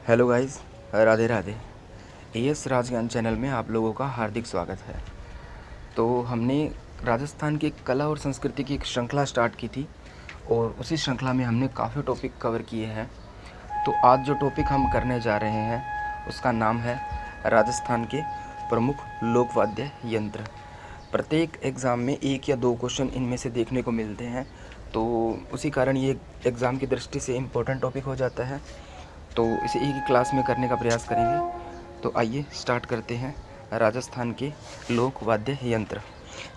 Hello guys, Radhe Radhe. AS Rajgyan channel में आप लोगों का हार्दिक स्वागत है। तो हमने राजस्थान की कला और संस्कृति की एक श्रृंखला स्टार्ट की थी और उसी श्रृंखला में हमने काफ़ी टॉपिक कवर किए हैं। तो आज जो टॉपिक हम करने जा रहे हैं उसका नाम है राजस्थान के प्रमुख लोकवाद्य यंत्र। प्रत्येक एग्ज़ाम में एक या दो क्वेश्चन इनमें से देखने को मिलते हैं, तो उसी कारण ये एग्ज़ाम की दृष्टि से इम्पोर्टेंट टॉपिक हो जाता है। तो इसे एक ही क्लास में करने का प्रयास करेंगे। तो आइए स्टार्ट करते हैं राजस्थान के लोक वाद्य यंत्र।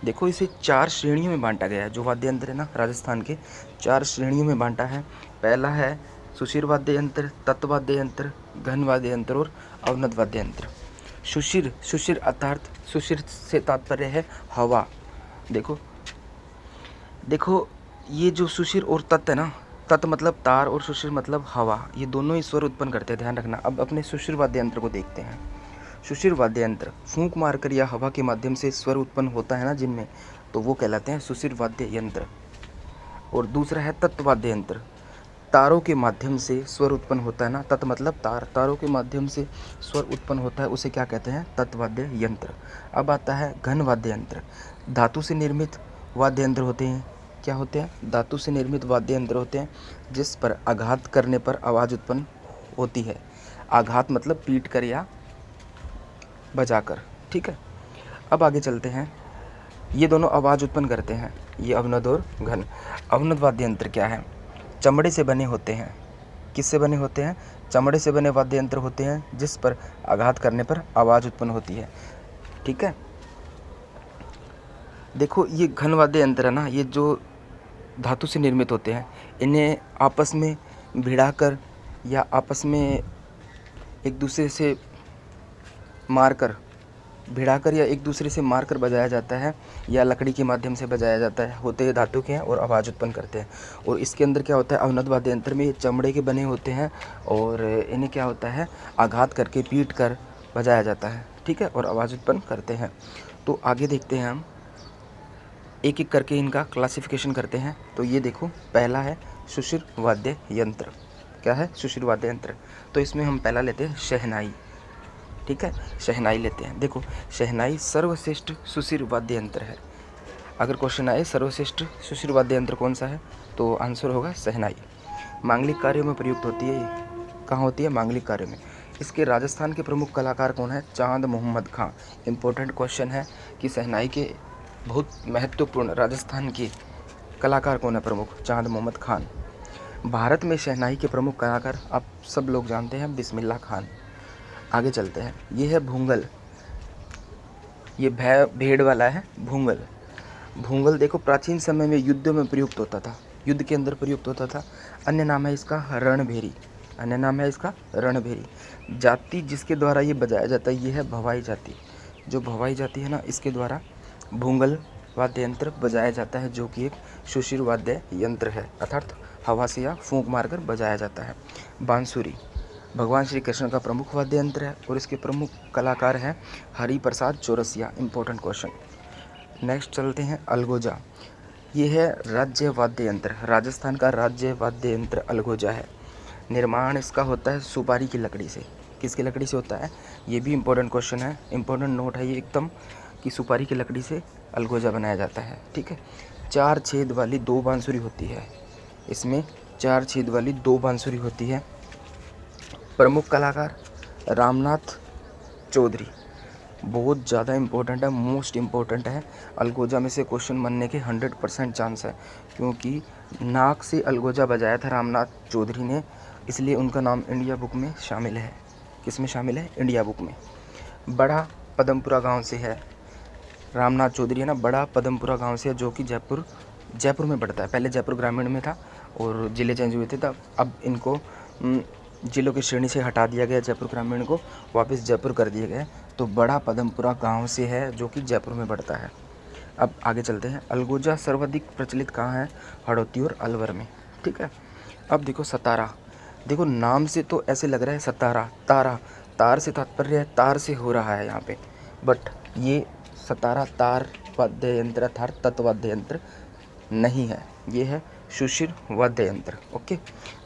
देखो, इसे 4 श्रेणियों में बांटा गया है। जो वाद्य यंत्र है ना, राजस्थान के 4 श्रेणियों में बांटा है। पहला है सुशिर वाद्य यंत्र, तत्व वाद्य यंत्र, घन वाद्य यंत्र और अवनद वाद्य यंत्र। सुशिर, सुशिर अर्थात सुशिर से तात्पर्य है हवा। देखो देखो ये जो सुशिर और तत् है ना, तत् मतलब तार और सुशिर मतलब हवा, ये दोनों ही स्वर उत्पन्न करते हैं, ध्यान रखना। अब अपने सुशिर वाद्य यंत्र को देखते हैं। सुशिर वाद्य यंत्र फूंक मारकर या हवा के माध्यम से स्वर उत्पन्न होता है ना जिनमें, तो वो कहलाते हैं सुशिर वाद्य यंत्र। और दूसरा है तत्व वाद्य यंत्र। तारों के माध्यम से स्वर उत्पन्न होता है ना, तत् मतलब तार, तारों के माध्यम से स्वर उत्पन्न होता है, उसे क्या कहते हैं? तत्व वाद्य यंत्र। अब आता है घन वाद्य यंत्र। धातु से निर्मित वाद्य यंत्र होते हैं। क्या होते हैं? धातु से निर्मित वाद्य यंत्र होते हैं जिस पर आघात करने पर आवाज़ उत्पन्न होती है। आघात मतलब पीट कर या बजाकर, ठीक है। अब आगे चलते हैं। ये दोनों आवाज़ उत्पन्न करते हैं, ये अवनद और घन। अवनद वाद्य यंत्र क्या है? चमड़े से बने होते हैं। किससे बने होते हैं? चमड़े से बने वाद्य यंत्र होते हैं जिस पर आघात करने पर आवाज़ उत्पन्न होती है, ठीक है। देखो, ये घन वाद्य यंत्र है ना, ये जो धातु से निर्मित होते हैं, इन्हें आपस में भिड़ाकर या आपस में एक दूसरे से मारकर, भिड़ाकर या एक दूसरे से मारकर बजाया जाता है, या लकड़ी के माध्यम से बजाया जाता है। होते हैं धातु के हैं और आवाज़ उत्पन्न करते हैं। और इसके अंदर क्या होता है? अवनद वाद्य यंत्र में ये चमड़े के बने होते हैं और इन्हें क्या होता है? आघात करके पीट कर बजाया जाता है, ठीक है, और आवाज़ उत्पन्न करते हैं। तो आगे देखते हैं हम, एक एक करके इनका क्लासिफिकेशन करते हैं। तो ये देखो, पहला है सुशिर वाद्य यंत्र। क्या है? सुशिर वाद्य यंत्र। तो इसमें हम पहला लेते हैं शहनाई, ठीक है, शहनाई लेते हैं। देखो, शहनाई सर्वश्रेष्ठ सुशिर वाद्य यंत्र है। अगर क्वेश्चन आए सर्वश्रेष्ठ सुशिर वाद्य यंत्र कौन सा है, तो आंसर होगा शहनाई। मांगलिक कार्यों में प्रयुक्त होती है ये। कहाँ होती है? मांगलिक कार्यों में। इसके राजस्थान के प्रमुख कलाकार कौन है? चांद मोहम्मद खां। इंपॉर्टेंट क्वेश्चन है कि शहनाई के बहुत महत्वपूर्ण राजस्थान के कलाकार कौन है प्रमुख? चांद मोहम्मद खान। भारत में शहनाई के प्रमुख कलाकार आप सब लोग जानते हैं, बिस्मिल्लाह खान। आगे चलते हैं। ये है भूंगल। ये भेड़ वाला है भूंगल। भूंगल देखो, प्राचीन समय में युद्ध में प्रयुक्त होता था, युद्ध के अंदर प्रयुक्त होता था। अन्य नाम है इसका रणभेरी। अन्य नाम है इसका रणभेरी। जाति जिसके द्वारा ये बजाया जाता है ये है भवाई जाति। जो भवाई जाति है ना, इसके द्वारा भूंगल वाद्य यंत्र बजाया जाता है, जो कि एक सुशिर वाद्य यंत्र है, अर्थात हवा से या फूंक मारकर बजाया जाता है। बांसुरी भगवान श्री कृष्ण का प्रमुख वाद्य यंत्र है और इसके प्रमुख कलाकार हैं Hari Prasad Chaurasia. Important question. Next चलते हैं अलगोजा। ये है राज्य वाद्य यंत्र। राजस्थान का राज्य वाद्य यंत्र अलगोजा है। निर्माण इसका होता है सुपारी की लकड़ी से। किसकी लकड़ी से होता है? ये भी इंपॉर्टेंट क्वेश्चन है, इंपॉर्टेंट नोट है ये एकदम, कि सुपारी की लकड़ी से अलगोजा बनाया जाता है, ठीक है। 4 छेद वाली 2 बांसुरी होती है। इसमें 4 छेद वाली 2 बांसुरी होती है। प्रमुख कलाकार रामनाथ चौधरी। बहुत ज़्यादा इम्पोर्टेंट है, मोस्ट इम्पोर्टेंट है। अलगोजा में से क्वेश्चन बनने के 100% चांस है, क्योंकि नाक से अलगोजा बजाया था रामनाथ चौधरी ने, इसलिए उनका नाम इंडिया बुक में शामिल है। किस में शामिल है? इंडिया बुक में। बड़ा पदमपुरा गांव से है रामनाथ चौधरी, है ना, बड़ा पदमपुरा गांव से है, जो कि जयपुर में पड़ता है। पहले जयपुर ग्रामीण में था और ज़िले चेंज हुए थे, तब अब इनको जिलों की श्रेणी से हटा दिया गया, जयपुर ग्रामीण को वापस जयपुर कर दिया गया। तो बड़ा पदमपुरा गांव से है, जो कि जयपुर में पड़ता है। अब आगे चलते हैं। अलगोजा सर्वाधिक प्रचलित कहाँ है? हड़ौती और अलवर में, ठीक है। अब देखो सतारा। देखो, नाम से तो ऐसे लग रहा है सतारा, तारा, तार से तात्पर्य है तार से हो रहा है यहाँ पे, बट ये सतारा तार वाद्य यंत्र अर्थात तत्व वाद्य यंत्र नहीं है, ये है सुशिर वाद्य यंत्र। ओके,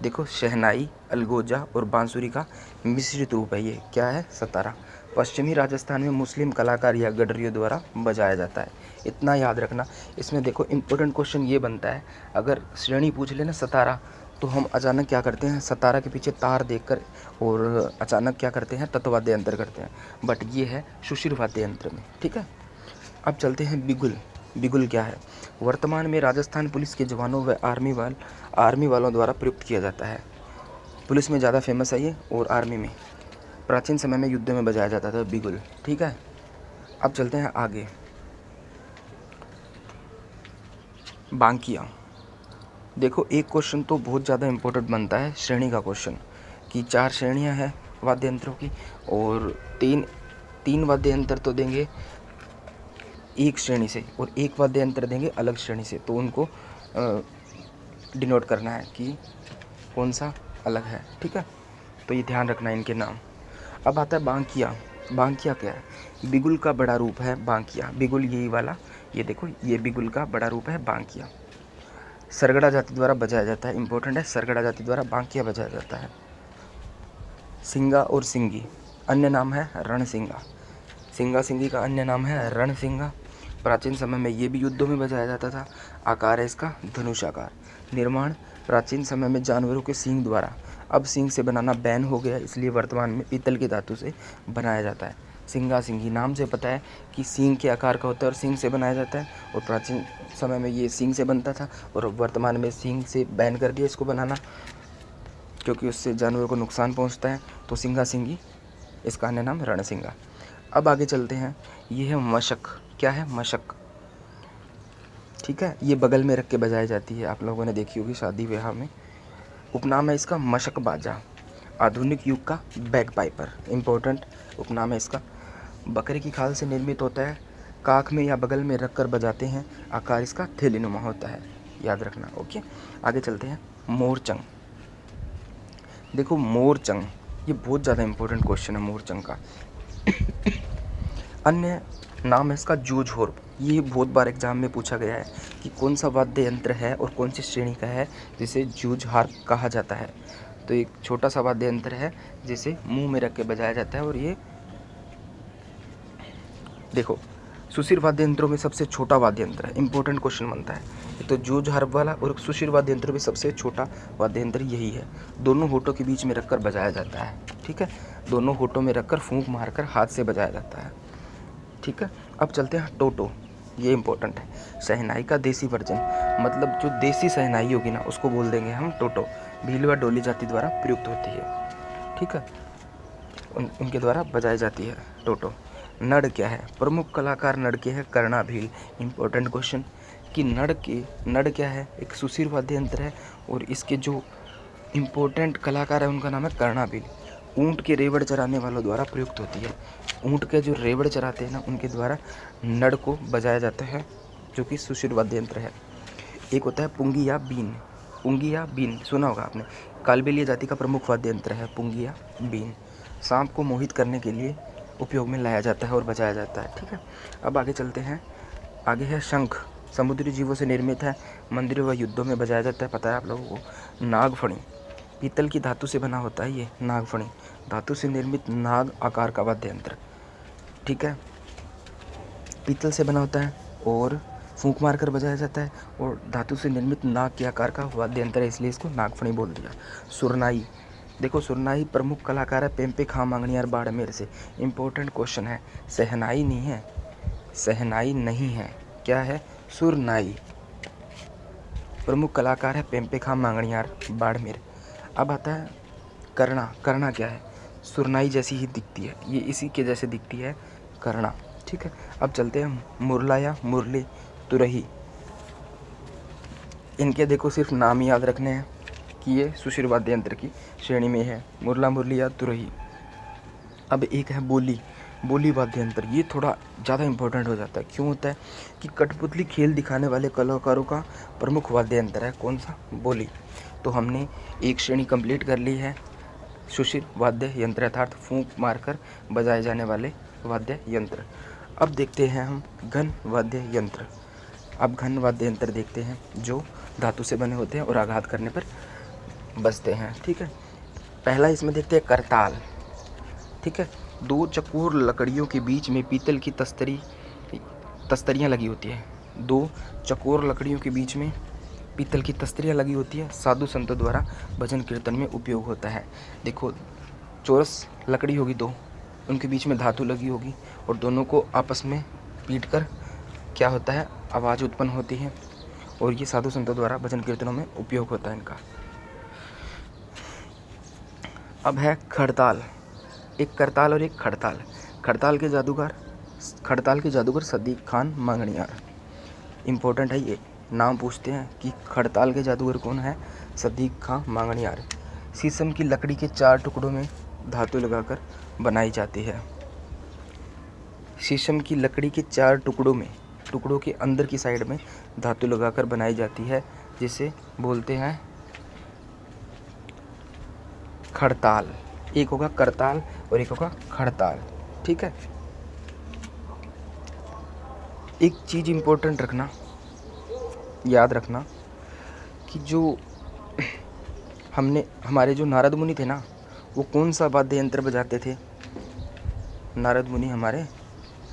देखो शहनाई, अलगोजा और बांसुरी का मिश्रित रूप है ये, क्या है, सतारा। पश्चिमी राजस्थान में मुस्लिम कलाकार या गडरियों द्वारा बजाया जाता है, इतना याद रखना। इसमें देखो इम्पोर्टेंट क्वेश्चन ये बनता है, अगर श्रेणी पूछ लेना सतारा, तो हम अचानक क्या करते हैं, सतारा के पीछे तार देखकर और अचानक क्या करते हैं, तत्वाद्य यंत्र करते हैं, बट ये है सुशिर वाद्य यंत्र में। ठीक है, अब चलते हैं बिगुल। बिगुल क्या है, वर्तमान में राजस्थान पुलिस के जवानों व आर्मी वालों द्वारा प्रयुक्त किया जाता है। पुलिस में ज़्यादा फेमस है ये और आर्मी में। प्राचीन समय में युद्ध में बजाया जाता था बिगुल। ठीक है, अब चलते हैं आगे। बांकिया। देखो एक क्वेश्चन तो बहुत ज़्यादा इम्पोर्टेंट बनता है, श्रेणी का क्वेश्चन, कि 4 श्रेणियां हैं वाद्य यंत्रों की और तीन वाद्य यंत्र तो देंगे एक श्रेणी से और एक वाद्य यंत्र देंगे अलग श्रेणी से, तो उनको डिनोट करना है कि कौन सा अलग है। ठीक है, तो ये ध्यान रखना है इनके नाम। अब आता है बांकिया। बांकिया क्या है, बिगुल का बड़ा रूप है बांकिया। बिगुल यही वाला, ये देखो, ये बिगुल का बड़ा रूप है बांकिया। सरगड़ा जाति द्वारा बजाया जाता है, इंपॉर्टेंट है, सरगड़ा जाति द्वारा बांकिया बजाया जाता है। सिंगा और सिंगी, अन्य नाम है रणसिंगा। सिंगा सिंगी का अन्य नाम है रणसिंगा। प्राचीन समय में ये भी युद्धों में बजाया जाता था। आकार है इसका धनुषाकार। निर्माण प्राचीन समय में जानवरों के सींग द्वारा, अब सींग से बनाना बैन हो गया, इसलिए वर्तमान में पीतल की धातु से बनाया जाता है। सिंगा सिंगी नाम से पता है कि सींग के आकार का होता है और सींग से बनाया जाता है, और प्राचीन समय में ये सींग से बनता था और वर्तमान में सींग से बैन कर दिया इसको बनाना, क्योंकि उससे जानवरों को नुकसान पहुंचता है। तो सिंगा सिंगी, इसका अन्य नाम रणसिंगा। अब आगे चलते हैं, ये है मशक। क्या है, मशक। ठीक है, ये बगल में रख के बजाई जाती है, आप लोगों ने देखी होगी शादी विवाह में। उपनाम है इसका मशक बाजा। आधुनिक युग का बैग पाइपर, इम्पोर्टेंट उपनाम है इसका। बकरे की खाल से निर्मित होता है, काख में या बगल में रख कर बजाते हैं, आकार इसका थैलीनुमा होता है, याद रखना। ओके, आगे चलते हैं। मोरचंग। देखो मोरचंग, ये बहुत ज़्यादा इंपॉर्टेंट क्वेश्चन है मोरचंग का। अन्य नाम है इसका जूझोर। ये बहुत बार एग्जाम में पूछा गया है कि कौन सा वाद्य यंत्र है और कौन सी श्रेणी का है जिसे जूझहार कहा जाता है। तो एक छोटा सा वाद्य यंत्र है जिसे मुंह में रख के बजाया जाता है, और ये देखो सुशिर वाद्य यंत्रों में सबसे छोटा वाद्य यंत्र है, इंपॉर्टेंट क्वेश्चन बनता है। तो जूझहार वाला और सुशिर वाद्य यंत्र में सबसे छोटा वाद्य यंत्र यही है। दोनों होठों के बीच में रखकर बजाया जाता है। ठीक है, दोनों होठों में रखकर फूंक मारकर हाथ से बजाया जाता है। ठीक है, अब चलते हैं टोटो। ये इंपॉर्टेंट है, शहनाई का देसी वर्जन, मतलब जो देसी शहनाई होगी ना उसको बोल देंगे हम टोटो। भील व डोली जाति द्वारा प्रयुक्त होती है। ठीक है, उनके द्वारा बजाई जाती है टोटो। नड़ क्या है, प्रमुख कलाकार नड़ के हैं कर्णा भील। इंपॉर्टेंट क्वेश्चन कि नड़ क्या है, एक सुशिर वाद्य यंत्र है और इसके जो इम्पोर्टेंट कलाकार है उनका नाम है कर्णा भील। ऊँट के रेवड़ चराने वालों द्वारा प्रयुक्त होती है। ऊँट के जो रेवड़ चराते हैं ना उनके द्वारा नड़ को बजाया जाता है, जो कि सुशिर वाद्य यंत्र है। एक होता है पुंगी या बीन। पुंगी या बीन सुना होगा आपने, कालबेलिया जाति का प्रमुख वाद्य यंत्र है पुंगी या बीन। सांप को मोहित करने के लिए उपयोग में लाया जाता है और बजाया जाता है। ठीक है, अब आगे चलते हैं। आगे है शंख, समुद्री जीवों से निर्मित है, मंदिरों व युद्धों में बजाया जाता है, पता है आप लोगों को। नागफणी, पीतल की धातु से बना होता है ये नागफणी, धातु से निर्मित नाग आकार का वाद्य यंत्र। ठीक है, पीतल से बना होता है और फूंक मार कर बजाया जाता है, और धातु से निर्मित नाग के आकार का वाद्य यंत्र है, इसलिए इसको नागफणी बोल दिया। सुरनाई, देखो सुरनाई प्रमुख कलाकार है पेम्पे खां मांगणियार बाड़मेर से। इंपॉर्टेंट क्वेश्चन है, शहनाई नहीं है, शहनाई नहीं है, क्या है, सुरनाई। प्रमुख कलाकार है पेम्पे खां मांगणियार बाड़मेर। अब आता है कर्णा। कर्णा क्या है, सुरनाई जैसी ही दिखती है, ये इसी के जैसे दिखती है कर्णा। ठीक है, अब चलते हैं मुरला या मुरली तुरही। इनके देखो सिर्फ नाम याद रखने हैं कि ये सुशिर वाद्य यंत्र की श्रेणी में है, मुरला मुरली या तुरही। अब एक है बोली। बोली वाद्य यंत्र, ये थोड़ा ज़्यादा इंपॉर्टेंट हो जाता है। क्यों होता है कि कठपुतली खेल दिखाने वाले कलाकारों का प्रमुख वाद्य यंत्र है कौन सा, बोली। तो हमने एक श्रेणी कंप्लीट कर ली है, सुशिर वाद्य यंत्र अर्थात फूंक मारकर बजाए जाने वाले वाद्य यंत्र। अब देखते हैं हम घन वाद्य यंत्र। अब घन वाद्य यंत्र देखते हैं जो धातु से बने होते हैं और आघात करने पर बजते हैं। ठीक है, पहला इसमें देखते हैं करताल। ठीक है, दो चकोर लकड़ियों के बीच में पीतल की तस्तरियाँ लगी होती है। दो चकोर लकड़ियों के बीच में पीतल की तस्तरियाँ लगी होती है, साधु संतों द्वारा भजन कीर्तन में उपयोग होता है। देखो, चौरस लकड़ी होगी दो, उनके बीच में धातु लगी होगी और दोनों को आपस में पीट कर क्या होता है, आवाज़ उत्पन्न होती है और ये साधु संतों द्वारा भजन कीर्तनों में उपयोग होता है इनका। अब है खड़ताल। एक करताल और एक खड़ताल। खड़ताल के जादूगर सदीक खान मांगणियार। इम्पोर्टेंट है ये, नाम पूछते हैं कि खड़ताल के जादूगर कौन है, सदीक खान मांगणियार। शीशम की लकड़ी के 4 टुकड़ों में धातु लगाकर बनाई जाती है। शीशम की लकड़ी के 4 टुकड़ों के अंदर की साइड में धातु लगाकर बनाई जाती है, जिसे बोलते हैं खड़ताल। एक होगा करताल और एक होगा खड़ताल। ठीक है, एक चीज़ इम्पोर्टेंट रखना, याद रखना कि जो हमारे जो नारद मुनि थे ना, वो कौन सा वाद्य यंत्र बजाते थे। नारद मुनि हमारे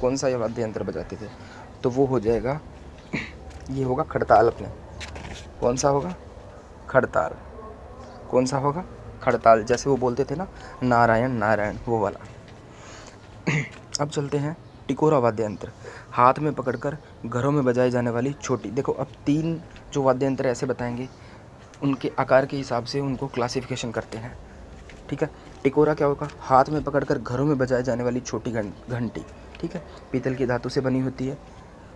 कौन सा वाद्य यंत्र बजाते थे, तो वो हो जाएगा, ये होगा खड़ताल। अपने कौन सा होगा, खड़ताल। कौन सा होगा, खड़ताल। जैसे वो बोलते थे ना, नारायण नारायण, वो वाला। अब चलते हैं टिकोरा वाद्य यंत्र। हाथ में पकड़कर घरों में बजाई जाने वाली छोटी। देखो, अब 3 जो वाद्य यंत्र ऐसे बताएंगे, उनके आकार के हिसाब से उनको क्लासिफिकेशन करते हैं। ठीक है, टिकोरा क्या होगा, हाथ में पकड़कर घरों में बजाई जाने वाली छोटी घंटी। ठीक है, पीतल की धातु से बनी होती है।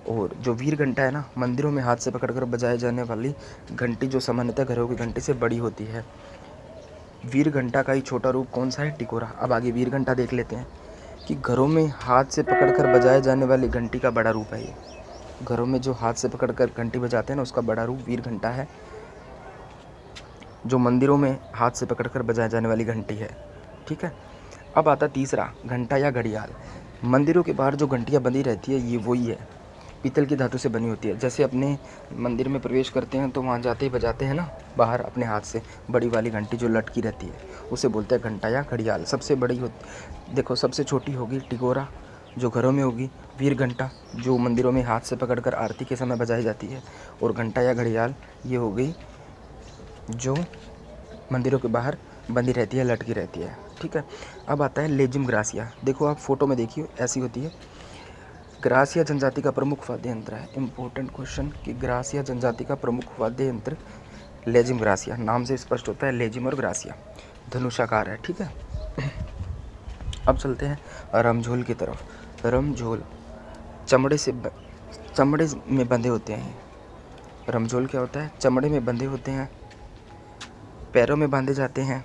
और जो वीर घंटा है ना, मंदिरों में हाथ से पकड़कर बजाई जाने वाली घंटी, जो सामान्यतः घरों की घंटी से बड़ी होती है। वीर घंटा का ही छोटा रूप कौन सा है, टिकोरा। अब आगे वीर घंटा देख लेते हैं कि घरों में हाथ से पकड़कर बजाए जाने वाली घंटी का बड़ा रूप है ये। घरों में जो हाथ से पकड़कर घंटी बजाते हैं ना, उसका बड़ा रूप वीर घंटा है, जो मंदिरों में हाथ से पकड़कर बजाए जाने वाली घंटी है। ठीक है, अब आता तीसरा, घंटा या घड़ियाल। मंदिरों के बाहर जो घंटियाँ बंधी रहती है, ये वही है, पीतल की धातु से बनी होती है। जैसे अपने मंदिर में प्रवेश करते हैं तो वहाँ जाते ही बजाते हैं ना बाहर अपने हाथ से, बड़ी वाली घंटी जो लटकी रहती है, उसे बोलते हैं घंटा या घड़ियाल। सबसे बड़ी होती, देखो, सबसे छोटी होगी टिकोरा, जो घरों में होगी, वीर घंटा जो मंदिरों में हाथ से पकड़कर आरती के समय बजाई जाती है, और घंटा या घड़ियाल ये हो गई जो मंदिरों के बाहर बंधी रहती है, लटकी रहती है। ठीक है, अब आता है लेजिम ग्रासिया। देखो, आप फोटो में देखिए, ऐसी होती है। ग्रासिया जनजाति का प्रमुख वाद्य यंत्र है। इम्पोर्टेंट क्वेश्चन कि ग्रासिया जनजाति का प्रमुख वाद्य यंत्र लेजिम ग्रासिया, नाम से स्पष्ट होता है, लेजिम और ग्रासिया धनुषाकार है। ठीक है, अब चलते हैं रमझोल की तरफ। रमझोल चमड़े में बंधे होते हैं। रमझोल क्या होता है, चमड़े में बंधे होते हैं, पैरों में बांधे जाते हैं,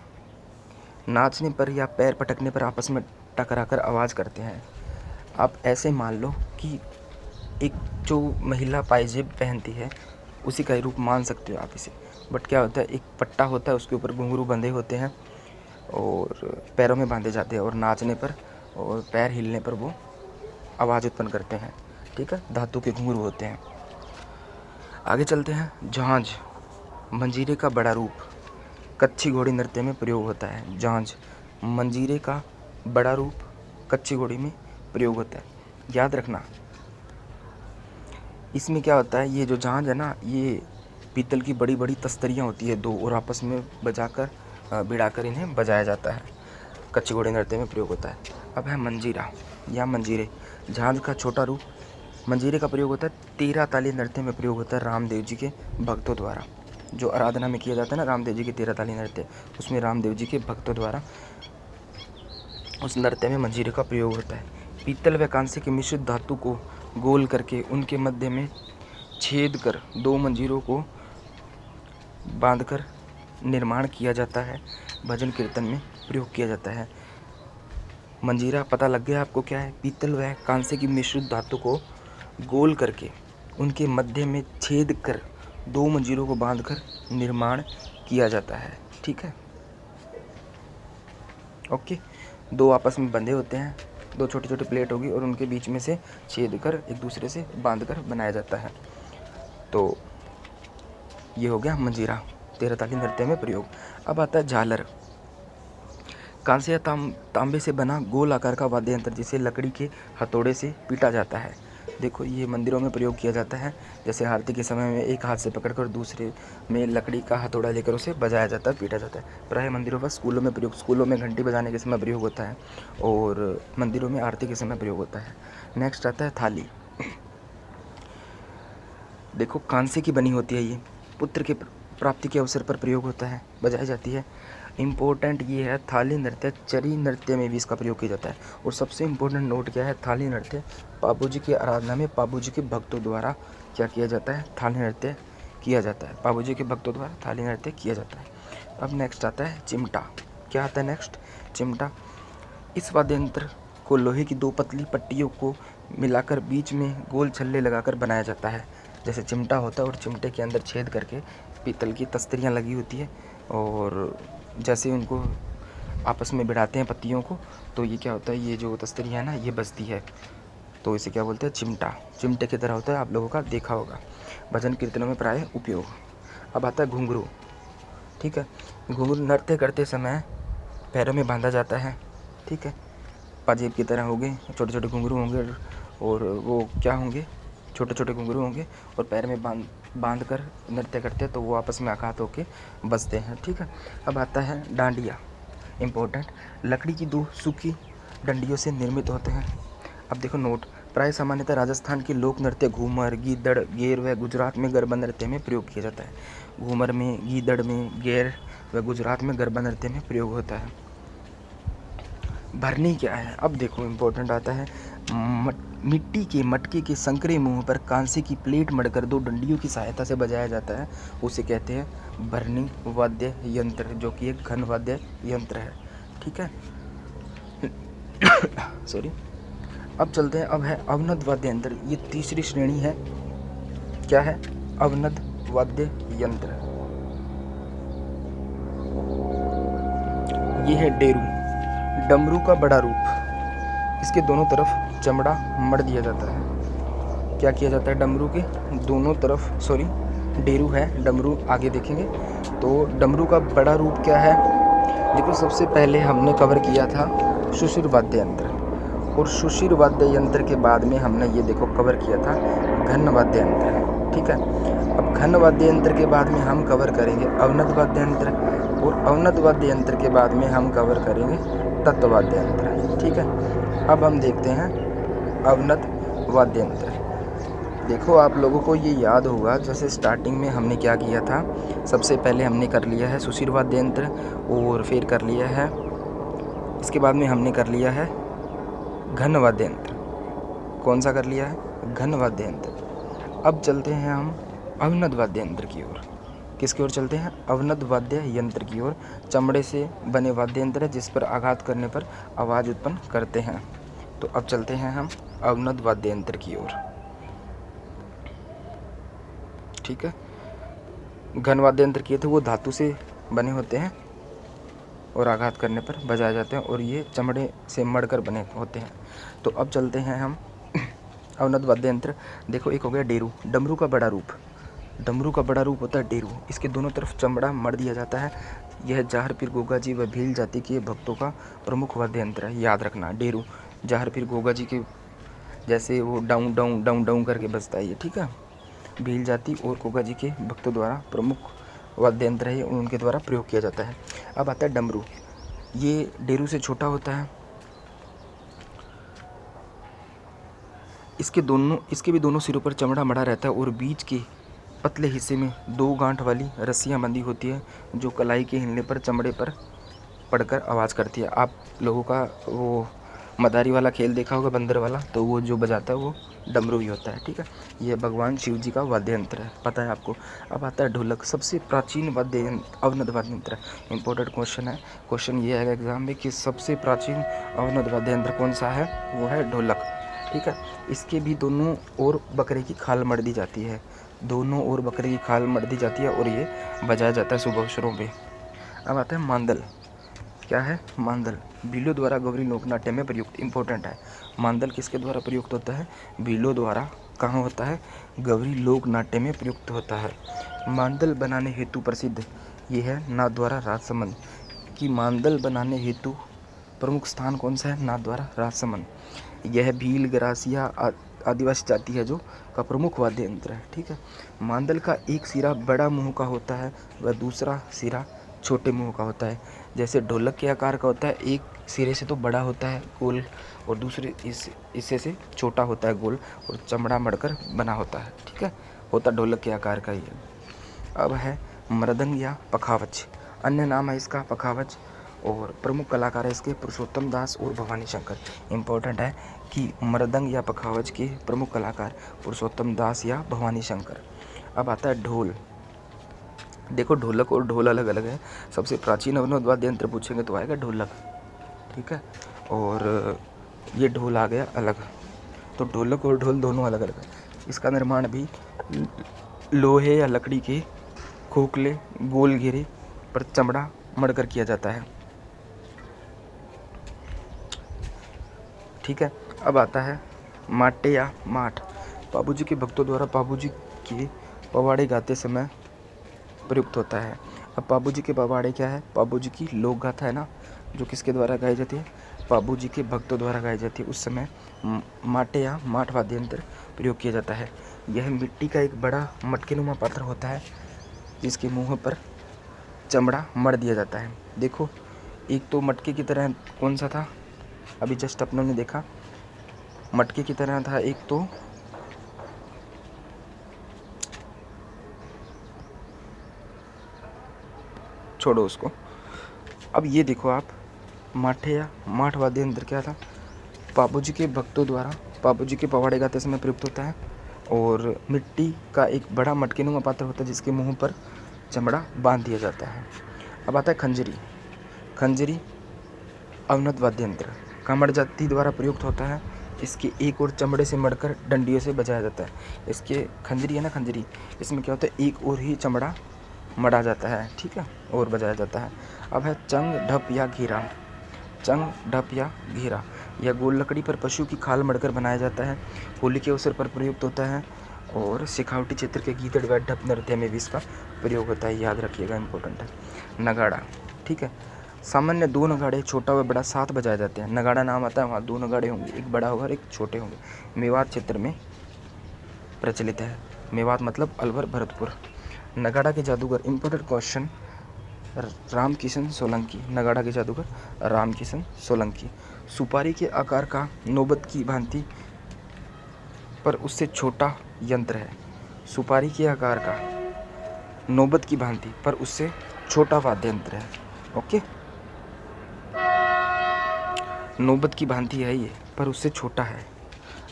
नाचने पर या पैर पटकने पर आपस में टकराकर आवाज़ करते हैं। आप ऐसे मान लो कि एक जो महिला पायजेब पहनती है, उसी का ही रूप मान सकते हो आप इसे। बट क्या होता है, एक पट्टा होता है, उसके ऊपर घुंघरू बंधे होते हैं और पैरों में बांधे जाते हैं, और नाचने पर और पैर हिलने पर वो आवाज़ उत्पन्न करते हैं। ठीक है, धातु के घुंघरू होते हैं। आगे चलते हैं, झांझ मंजीरे का बड़ा रूप, कच्ची घोड़ी नृत्य में प्रयोग होता है। झांझ मंजीरे का बड़ा रूप कच्ची घोड़ी में प्रयोग होता है। याद रखना, इसमें क्या होता है, ये जो झांझ है ना, ये पीतल की बड़ी बड़ी तस्तरियाँ होती है दो, और आपस में बजाकर भिड़ाकर इन्हें बजाया जाता है। कच्ची घोड़ी नृत्य में प्रयोग होता है। अब है मंजीरा या मंजीरे, झांझ का छोटा रूप। मंजीरे का प्रयोग होता है 13 ताली नृत्य में प्रयोग होता है रामदेव जी के भक्तों द्वारा। जो आराधना में किया जाता है ना रामदेव जी के 13 ताली नृत्य, उसमें रामदेव जी के भक्तों द्वारा उस नृत्य में मंजीरे का प्रयोग होता है। पीतल व कांसे की मिश्रित धातु को गोल करके उनके मध्य में छेद कर 2 मंजीरों को बांधकर निर्माण किया जाता है। भजन कीर्तन में प्रयोग किया जाता है। मंजीरा पता लग गया आपको क्या है, पीतल व कांसे की मिश्रित धातु को गोल करके उनके मध्य में छेद कर 2 मंजीरों को बांधकर निर्माण किया जाता है। ठीक है, ओके। 2 आपस में बंधे होते हैं, 2 छोटी छोटी प्लेट होगी और उनके बीच में से छेद कर एक दूसरे से बांधकर बनाया जाता है। तो ये हो गया मंजीरा, 13 ताली नृत्य में प्रयोग। अब आता है झालर, कांसे या तांबे से बना गोल आकार का वाद्य यंत्र जिसे लकड़ी के हथौड़े से पीटा जाता है। देखो ये मंदिरों में प्रयोग किया जाता है, जैसे आरती के समय में एक हाथ से पकड़कर दूसरे में लकड़ी का हथौड़ा लेकर उसे बजाया जाता है, पीटा जाता है। प्राय मंदिरों पर स्कूलों में प्रयोग, स्कूलों में घंटी बजाने के समय प्रयोग होता है और मंदिरों में आरती के समय प्रयोग होता है। नेक्स्ट आता है थाली। देखो कांसे की बनी होती है, ये पुत्र के प्राप्ति के अवसर पर प्रयोग होता है, बजाई जाती है। इम्पोर्टेंट ये है थाली नृत्य चरी नृत्य में भी इसका प्रयोग किया जाता है। और सबसे इम्पोर्टेंट नोट क्या है, थाली नृत्य बाबूजी की आराधना में बाबूजी के भक्तों द्वारा क्या किया जाता है, थाली नृत्य किया जाता है। बाबूजी के भक्तों द्वारा थाली नृत्य किया जाता है। अब नेक्स्ट आता है चिमटा। क्या आता है नेक्स्ट, चिमटा। इस वाद्य यंत्र को लोहे की 2 पतली पट्टियों को मिलाकर बीच में गोल छल्ले लगाकर बनाया जाता है, जैसे चिमटा होता है और चिमटे के अंदर छेद करके पीतल की तस्तरियाँ लगी होती है और जैसे उनको आपस में भिड़ाते हैं पत्तियों को, तो ये क्या होता है, ये जो तस्तरियाँ है ना ये बजती है, तो इसे क्या बोलते हैं, चिमटा। चिमटे की तरह होता है, आप लोगों का देखा होगा, भजन कीर्तनों में प्राय उपयोग। अब आता है घुंघरू। ठीक है, घुंघरू नृत्य करते समय पैरों में बांधा जाता है। ठीक है, पाजेब की तरह होंगे, छोटे छोटे घुंघरू होंगे और वो क्या होंगे, छोटे छोटे घुंघरू होंगे और पैर में बांध कर नृत्य करते हैं, तो वो आपस में आघात होके बजते हैं। ठीक है, अब आता है डांडिया। इम्पोर्टेंट, लकड़ी की 2 सूखी डंडियों से निर्मित होते हैं। अब देखो नोट, प्राय सामान्यतः राजस्थान के लोक नृत्य घूमर, गीदड़, गेर व गुजरात में गरबा नृत्य में प्रयोग किया जाता है। घूमर में, गीदड़ में, गेर व गुजरात में गरबा नृत्य में प्रयोग होता है। भरनी क्या है, अब देखो इम्पोर्टेंट आता है, मिट्टी के मटके के संकरे मुंह पर कांसे की प्लेट मढ़कर 2 डंडियों की सहायता से बजाया जाता है, उसे कहते हैं भरनी वाद्य यंत्र, जो कि एक घन वाद्य यंत्र है। ठीक है सॉरी। अब चलते हैं, अब है अवनद वाद्य यंत्र। ये तीसरी श्रेणी है। क्या है, अवनद वाद्य यंत्र। ये है डेरू, डमरू का बड़ा रूप। इसके दोनों तरफ चमड़ा मढ़ दिया जाता है। क्या किया जाता है, डमरू के दोनों तरफ, सॉरी डेरू है, डमरू आगे देखेंगे। तो डमरू का बड़ा रूप क्या है, देखो सबसे पहले हमने कवर किया था सुशिर वाद्य यंत्र, और सुशिर वाद्य यंत्र के बाद में हमने ये देखो कवर किया था घन वाद्य यंत्र। ठीक है, अब घन वाद्य यंत्र के बाद में हम कवर करेंगे अवनद वाद्य यंत्र, और अवनद वाद्य यंत्र के बाद में हम कवर करेंगे तत्व वाद्य यंत्र। ठीक है, अब हम देखते हैं अवनद वाद्य यंत्र। देखो आप लोगों को ये याद होगा, जैसे स्टार्टिंग में हमने क्या किया था, सबसे पहले हमने कर लिया है सुशिर वाद्य यंत्र, और फिर कर लिया है, इसके बाद में हमने कर लिया है घन वाद्य यंत्र। कौन सा कर लिया है, घन वाद्य यंत्र। अब चलते हैं हम अवनद वाद्य यंत्र की ओर। किसकी ओर चलते हैं, अवनद वाद्य यंत्र की ओर। चमड़े से बने वाद्य यंत्र है जिस पर आघात करने पर आवाज़ उत्पन्न करते हैं। तो अब चलते हैं हम अवनद वाद्य यंत्र की ओर। ठीक है, घन वाद्य यंत्र किए थे वो धातु से बने होते हैं और आघात करने पर बजाए जाते हैं, और ये चमड़े से मढ़कर बने होते हैं। तो अब चलते हैं हम अवनद वाद्य यंत्र। देखो एक हो गया डेरू, डमरू का बड़ा रूप। डमरू का बड़ा रूप होता है डेरू, इसके दोनों तरफ चमड़ा मढ़ दिया जाता है। यह जाहर पीर गोगा जी व भील जाति के भक्तों का प्रमुख वाद्य यंत्र है। याद रखना, डेरू जाहर पीर गोगा जी के जैसे वो डाउन डाउन डाउन डाउन करके बजता है ये। ठीक है, भील जाति और गोगा जी के भक्तों द्वारा प्रमुख वाद्य यंत्र है, उनके द्वारा प्रयोग किया जाता है। अब आता है डमरू, ये डेरू से छोटा होता है। इसके भी दोनों सिरों पर चमड़ा मढ़ा रहता है और बीच के पतले हिस्से में 2 गांठ वाली रस्सियां बंधी होती है, जो कलाई के हिलने पर चमड़े पर पड़कर आवाज़ करती है। आप लोगों का वो मदारी वाला खेल देखा होगा, बंदर वाला, तो वो जो बजाता है वो डमरू ही होता है। ठीक है, ये भगवान शिव जी का वाद्य यंत्र है, पता है आपको। अब आता है ढोलक, सबसे प्राचीन वाद्य यंत्र, अवनद वाद्य यंत्र है। इंपॉर्टेंट क्वेश्चन है, क्वेश्चन ये है एग्जाम में कि सबसे प्राचीन अवनद वाद्य यंत्र कौन सा है, वो है ढोलक। ठीक है, इसके भी दोनों ओर बकरे की खाल मढ़ दी जाती है, दोनों ओर बकरे की खाल मढ़ दी जाती है और ये बजाया जाता है शुभ अवसरों पे। अब आता है मांदल। क्या है, मांदल भीलों द्वारा गौरी लोक नाट्य में प्रयुक्त। इंपॉर्टेंट है, मांदल किसके द्वारा प्रयुक्त होता है, भीलों द्वारा कहाँ होता है? गौरी लोक नाट्य में प्रयुक्त होता है। मांदल बनाने हेतु प्रसिद्ध ये है नाथद्वारा राजसमंद। कि मांदल बनाने हेतु प्रमुख स्थान कौन सा है? नाथद्वारा राजसमंद। यह भील गरासिया आदिवासी जाति है जो का प्रमुख वाद्य यंत्र है। ठीक है। मांदल का एक सिरा बड़ा मुंह का होता है व दूसरा सिरा छोटे मुंह का होता है। जैसे ढोलक के आकार का होता है, एक सिरे से तो बड़ा होता है गोल, और दूसरे इससे से छोटा होता है गोल, और चमड़ा मड़कर बना होता है। ठीक है, होता ढोलक के आकार का ही है। अब है मृदंग या पखावज। अन्य नाम है इसका पखावज, और प्रमुख कलाकार है इसके पुरुषोत्तम दास और भवानी शंकर। इम्पोर्टेंट है कि मृदंग या पखावज के प्रमुख कलाकार पुरुषोत्तम दास या भवानी शंकर। अब आता है ढोल। देखो ढोलक और ढोल अलग अलग है। सबसे प्राचीन अवनोद वाद्य यंत्र पूछेंगे तो आएगा ढोलक। ठीक है, और ये ढोल आ गया अलग। तो ढोलक और ढोल दोनों अलग अलग है। इसका निर्माण भी लोहे या लकड़ी के खोखले गोल घेरे पर चमड़ा मढ़कर किया जाता है। ठीक है। अब आता है माटे या माठ। बाबूजी के भक्तों द्वारा बाबूजी के पवाड़े गाते समय प्रयुक्त होता है। अब बाबूजी के पवाड़े क्या है? बाबूजी की लोक गाथा है ना, जो किसके द्वारा गाई जाती है? बाबूजी के भक्तों द्वारा गाई जाती है। उस समय माटे या माठ वाद्य यंत्र प्रयोग किया जाता है। यह मिट्टी का एक बड़ा मटकेनुमा पात्र होता है जिसके मुंह पर चमड़ा मढ़ दिया जाता है। देखो एक तो मटके की तरह कौन सा था, अभी जस्ट अपनों ने देखा, मटके की तरह था एक तो छोड़ो उसको। अब ये देखो आप, माठे या माठ वाद्य यंत्र क्या था? बाबूजी के भक्तों द्वारा बाबूजी के पवाड़े गाते समय प्रयुक्त होता है, और मिट्टी का एक बड़ा मटकेनुमा पात्र होता है जिसके मुंह पर चमड़ा बांध दिया जाता है। अब आता है खंजरी। खंजरी अवनद वाद्य यंत्र कामड़ जाति द्वारा प्रयुक्त होता है। इसके एक और चमड़े से मढ़कर डंडियों से बजाया जाता है। इसके खंजरी है ना, खंजरी, इसमें क्या होता है? एक और ही चमड़ा मढ़ा जाता है। ठीक है, और बजाया जाता है। अब है चंग ढप या घेरा। चंग ढप या घेरा यह गोल लकड़ी पर पशु की खाल मढ़कर बनाया जाता है। होली के अवसर पर प्रयुक्त होता है, और सिखावटी क्षेत्र के गीदड़ व ढप नृत्य में भी इसका प्रयोग होता है। याद रखिएगा, इंपॉर्टेंट है। नगाड़ा। ठीक है, सामान्य दो नगाड़े छोटा व बड़ा साथ बजाए जाते हैं। नगाड़ा नाम आता है, वहाँ दो नगाड़े होंगे, एक बड़ा होगा और एक छोटे होंगे। मेवात क्षेत्र में प्रचलित है। मेवात मतलब अलवर, भरतपुर। नगाड़ा के जादूगर, इम्पोर्टेंट क्वेश्चन, रामकिशन सोलंकी। नगाड़ा के जादूगर रामकिशन सोलंकी। सुपारी के आकार का नौबत की भांति पर उससे छोटा यंत्र है। सुपारी के आकार का नौबत की भांति पर उससे छोटा वाद्य यंत्र है। ओके, नौबत की भांति है ये, पर उससे छोटा है।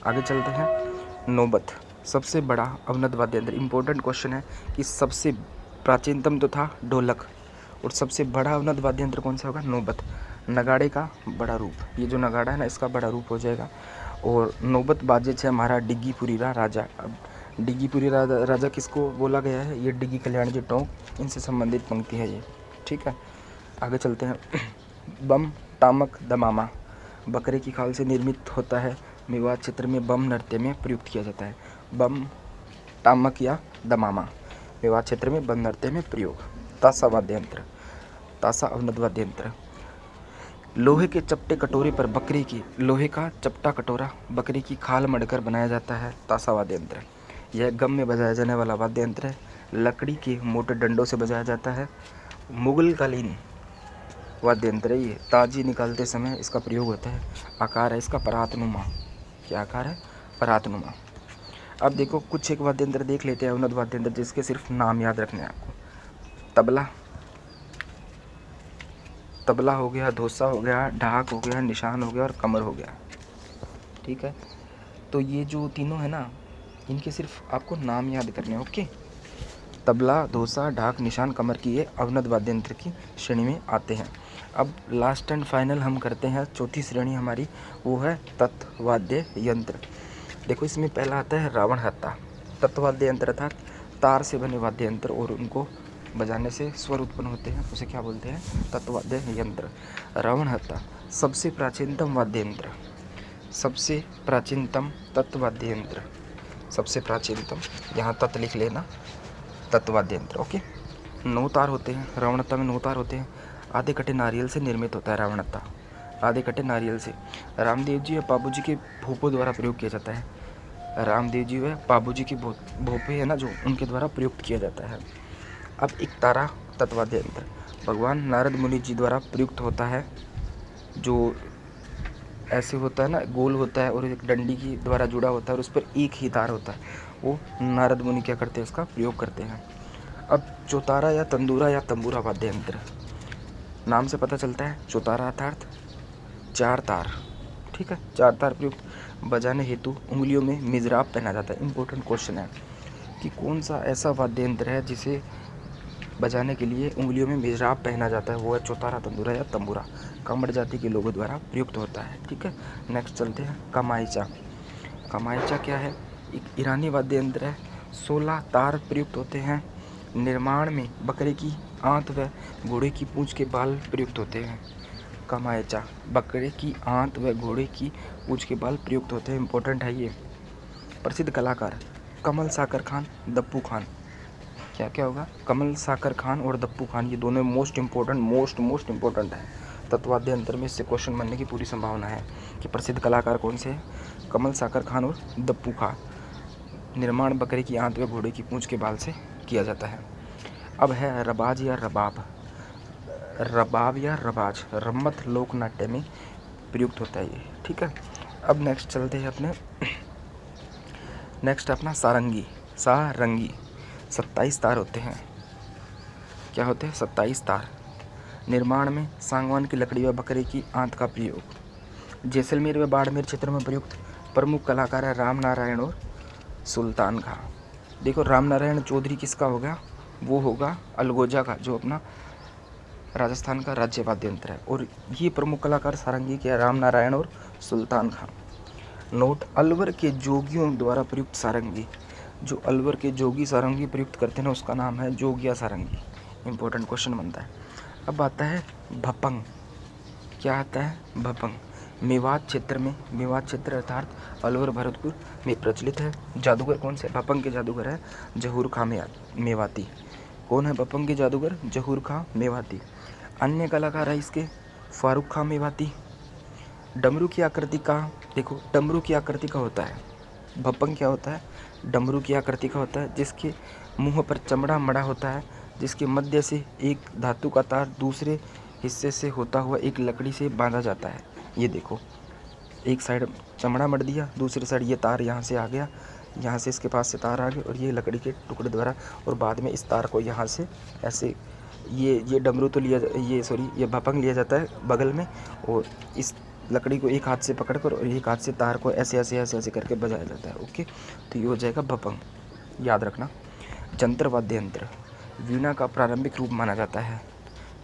आगे चलते हैं। नौबत सबसे बड़ा अवनद वाद्य यंत्र। इम्पोर्टेंट क्वेश्चन है कि सबसे प्राचीनतम तो था ढोलक, और सबसे बड़ा अवनद वाद्य यंत्र कौन सा होगा? नौबत। नगाड़े का बड़ा रूप, ये जो नगाड़ा है ना, इसका बड़ा रूप हो जाएगा। और नौबत बाजे छे हमारा डिग्गीपुरीरा राजा। अब डिग्गीपुरी राजा किसको बोला गया है? ये डिग्गी कल्याण जी टोंक, इनसे संबंधित पंक्ति है ये। ठीक है, आगे चलते हैं। बम टामक दमामा बकरे की खाल से निर्मित होता है। मेवात क्षेत्र में बम नृत्य में प्रयुक्त किया जाता है। बम टामक या दमामा मेवात क्षेत्र में बम नृत्य में प्रयोग। तासा वाद्य यंत्र। तासा अवनद वाद्य यंत्र लोहे के चपटे कटोरे पर बकरी की लोहे का चपटा कटोरा बकरी की खाल मढ़कर बनाया जाता है। तासा वाद्य यंत्र यह गम में बजाया जाने वाला वाद्य यंत्र है। लकड़ी के मोटे डंडों से बजाया जाता है। मुगलकालीन वाद्य यंत्र है ये। ताजी निकालते समय इसका प्रयोग होता है। आकार है इसका परातनुमा। क्या आकार है? परातनुमा। अब देखो कुछ एक वाद्य यंत्र देख लेते हैं, अवनद वाद्य यंत्र, जिसके सिर्फ नाम याद रखने हैं आपको। तबला, तबला हो गया, धोसा हो गया, ढाक हो गया, निशान हो गया और कमर हो गया। ठीक है, तो ये जो तीनों है ना, इनके सिर्फ आपको नाम याद करने हैं। ओके, तबला, धोसा, ढाक, निशान, कमर की ये अवनद वाद्य यंत्र की श्रेणी में आते हैं। अब लास्ट एंड फाइनल हम करते हैं, चौथी श्रेणी हमारी वो है तत्व वाद्य यंत्र। देखो इसमें पहला आता है रावण हत्ता। तत्व वाद्य यंत्र अर्थात तार से बने वाद्य यंत्र और उनको बजाने से स्वर उत्पन्न होते हैं, उसे क्या बोलते हैं? तत्व वाद्य यंत्र। रावण हत्ता सबसे प्राचीनतम वाद्य यंत्र, सबसे प्राचीनतम तत्व वाद्य यंत्र। सबसे प्राचीनतम, यहाँ तत् लिख लेना, तत्वाद्य यंत्र। ओके। 9 तार होते हैं रावणत्ता में, 9 तार होते हैं। आधे कटे नारियल से निर्मित होता है रावणत्ता, आधे कटे नारियल से। रामदेव जी और बाबू जी के भोपों द्वारा प्रयोग किया जाता है। रामदेव जी व बाबू जी के भोपे है ना जो, उनके द्वारा प्रयुक्त किया जाता है। अब एक तारा तत्वाद्य यंत्र भगवान नारद मुनि जी द्वारा प्रयुक्त होता है, जो ऐसे होता है ना, गोल होता है और एक डंडी की द्वारा जुड़ा होता है और उस पर एक ही तार होता है। वो नारद मुनि क्या करते हैं, उसका प्रयोग करते हैं। अब चौतारा या तंदूरा या तंबूरा वाद्य यंत्र, नाम से पता चलता है चौतारा अर्थात 4 तार। ठीक है, 4 तार प्रयुक्त बजाने हेतु उंगलियों में मिजराब पहना जाता है। इम्पोर्टेंट क्वेश्चन है कि कौन सा ऐसा वाद्य यंत्र है जिसे बजाने के लिए उंगलियों में मिजराब पहना जाता है, वो है चौतारा, तंदूरा या तंबूरा। कामड़ जाति के लोगों द्वारा प्रयुक्त होता है। ठीक है, नेक्स्ट चलते हैं कमाइचा। कमाइचा क्या है, एक ईरानी वाद्य यंत्र है। 16 तार प्रयुक्त होते हैं। निर्माण में बकरे की आंत व घोड़े की पूंछ के बाल प्रयुक्त होते हैं। कमाइचा, बकरे की आंत व घोड़े की पूंछ के बाल प्रयुक्त होते हैं। इंपॉर्टेंट है ये। प्रसिद्ध कलाकार कमल साकर खान, दप्पू खान। क्या क्या होगा, कमल साकर खान और दप्पू खान, ये दोनों मोस्ट इंपॉर्टेंट है। तत्वाद्य यंत्र में इससे क्वेश्चन बनने की पूरी संभावना है कि प्रसिद्ध कलाकार कौन से हैं, कमल साकर खान और दप्पू खान। निर्माण बकरे की आंत व घोड़े की पूंछ के बाल से किया जाता है। अब है रबाज या रबाब। रबाब या रबाज रम्मत लोक नाट्य में प्रयुक्त होता है ये। ठीक है, अब नेक्स्ट चलते हैं अपना सारंगी। सारंगी 27 तार होते हैं। क्या होते हैं, 27 तार। निर्माण में सागवान की लकड़ी व बकरे की आंत का प्रयोग। जैसलमेर व बाड़मेर क्षेत्र में प्रयुक्त प्रमुख कलाकार है राम नारायण और सुल्तान खां। देखो, राम नारायण चौधरी किसका होगा, वो होगा अलगोजा का, जो अपना राजस्थान का राज्य वाद्य यंत्र है। और ये प्रमुख कलाकार सारंगी के राम नारायण और सुल्तान खां। नोट, अलवर के जोगियों द्वारा प्रयुक्त सारंगी, जो अलवर के जोगी सारंगी प्रयुक्त करते हैं ना, उसका नाम है जोगिया सारंगी। इंपॉर्टेंट क्वेश्चन बनता है। अब आता है भपंग। क्या आता है, भपंग। मेवात क्षेत्र अर्थात अलवर भरतपुर में प्रचलित है। जादूगर कौन से, भपंग के जादूगर है जहूर खां मेवाती। कौन है भपंग के जादूगर, जहूर खां मेवाती। अन्य कलाकार है इसके फारूक खां मेवाती। डमरू की आकृति का, देखो डमरू की आकृति का होता है, भपंग क्या होता है, डमरू की आकृति का होता है, जिसके मुंह पर चमड़ा मड़ा होता है, जिसके मध्य से एक धातु का तार दूसरे हिस्से से होता हुआ एक लकड़ी से बांधा जाता है। ये देखो, एक साइड चमड़ा मड़ दिया, दूसरी साइड ये तार यहाँ से आ गया, यहाँ से इसके पास से तार आ गए और ये लकड़ी के टुकड़े द्वारा, और बाद में इस तार को यहाँ से ऐसे, ये डमरू तो ये भपंग लिया जाता है बगल में, और इस लकड़ी को एक हाथ से पकड़कर और एक हाथ से तार को ऐसे ऐसे ऐसे ऐसे करके बजाया जाता है। ओके, तो ये हो जाएगा भपंग, याद रखना। जंतर वाद्य यंत्र वीणा का प्रारंभिक रूप माना जाता है।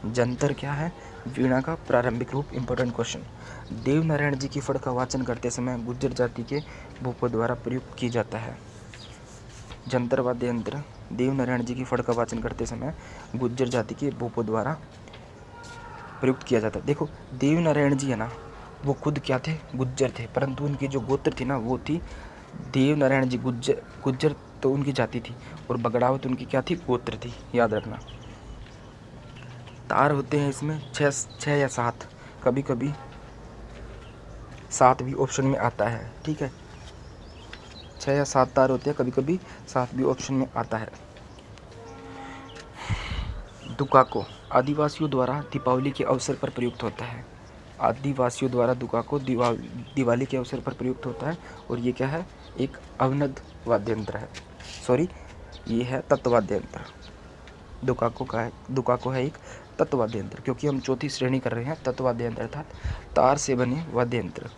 जंतर क्या है, वीणा का प्रारंभिक रूप। Important question. देव नारायण जी की फड़ का वाचन करते समय गुज्जर जाति के भूपों द्वारा प्रयुक्त की जाता है। जंतर वाद्य यंत्र देव नारायण जी की फड़ का वाचन करते समय गुज्जर जाति के भूपों द्वारा प्रयुक्त किया जाता है। देखो, देव नारायण जी है ना, वो खुद क्या थे, गुज्जर थे, परंतु उनकी जो गोत्र थी ना, वो थी देव नारायण जी। गुज्जर तो उनकी जाति थी और बगड़ावत उनकी क्या थी, गोत्र थी, याद रखना। तार होते हैं इसमें 6 या 7, कभी कभी 7 भी ऑप्शन में आता है। ठीक है, 6 या 7 तार होते हैं, कभी कभी 7 भी ऑप्शन में आता है। दुकाको आदिवासियों द्वारा दीपावली के अवसर पर प्रयुक्त होता है। आदिवासियों द्वारा दुकाको दिवाली के अवसर पर प्रयुक्त होता है। और ये क्या है, एक अवनद वाद्य यंत्र है, ये है तत्वाद्य यंत्र। दुकाको है एक तत्वाद्य यंत्र, क्योंकि हम चौथी श्रेणी कर रहे हैं, तत्वाद्य यंत्र अर्थात तार से बने वाद्य यंत्र।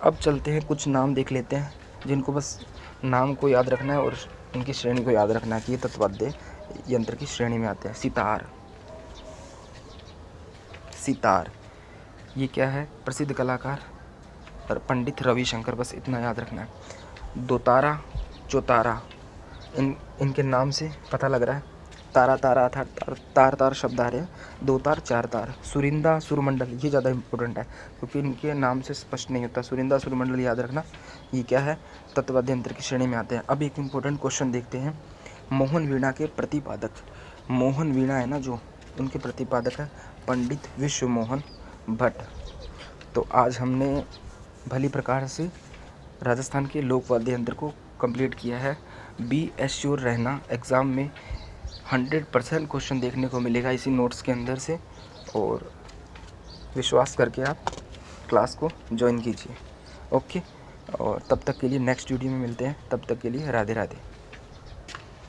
अब चलते हैं, कुछ नाम देख लेते हैं जिनको बस नाम को याद रखना है और उनकी श्रेणी को याद रखना है कि ये तत्वाद्य यंत्र की श्रेणी में आते हैं। सितार, ये क्या है, प्रसिद्ध कलाकार और पंडित रविशंकर, बस इतना याद रखना है। दोतारा, चौतारा, इनके नाम से पता लग रहा है तारा तारा था, तार तार शब्द आ रहे हैं, 2 तार 4 तार। सुरिंदा सुरमंडल, ये ज़्यादा इंपॉर्टेंट है क्योंकि इनके नाम से स्पष्ट नहीं होता। सुरिंदा सुरमंडल याद रखना, ये क्या है, तत्वाद्य यंत्र की श्रेणी में आते हैं। अब एक इम्पोर्टेंट क्वेश्चन देखते हैं, मोहन वीणा के प्रतिपादक। मोहन वीणा है ना जो, उनके प्रतिपादक है पंडित विश्व मोहन भट्ट। तो आज हमने भली प्रकार से राजस्थान के लोक वाद्य यंत्र को कंप्लीट किया है। बी एश्योर रहना, एग्ज़ाम में 100% क्वेश्चन देखने को मिलेगा इसी नोट्स के अंदर से, और विश्वास करके आप क्लास को ज्वाइन कीजिए। ओके, और तब तक के लिए नेक्स्ट वीडियो में मिलते हैं। तब तक के लिए राधे राधे।